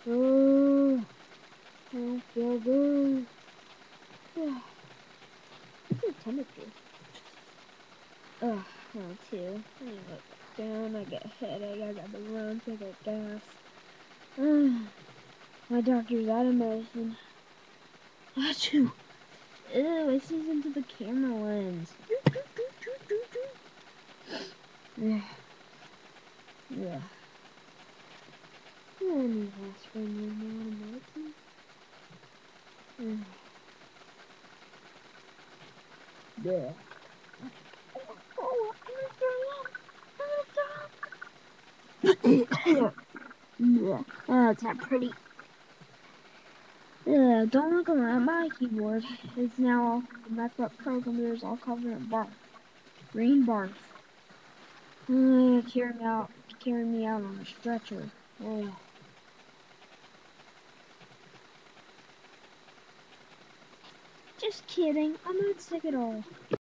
Oh, I don't feel good. What's the temperature? Ugh, no, too. I need to look down. I got a headache. I got to run. I got gas. My doctor's out of medicine. Achoo! Ew, it sees into the camera lens. Yeah. Yeah. I need aspirin right now and medicine. Yeah. Oh, I'm gonna throw up. Yeah. Oh, it's not pretty. Don't look at my keyboard. It's now all, my program here is all covered in barf. Green barf. Carry me out on a stretcher. Just kidding. I'm not sick at all.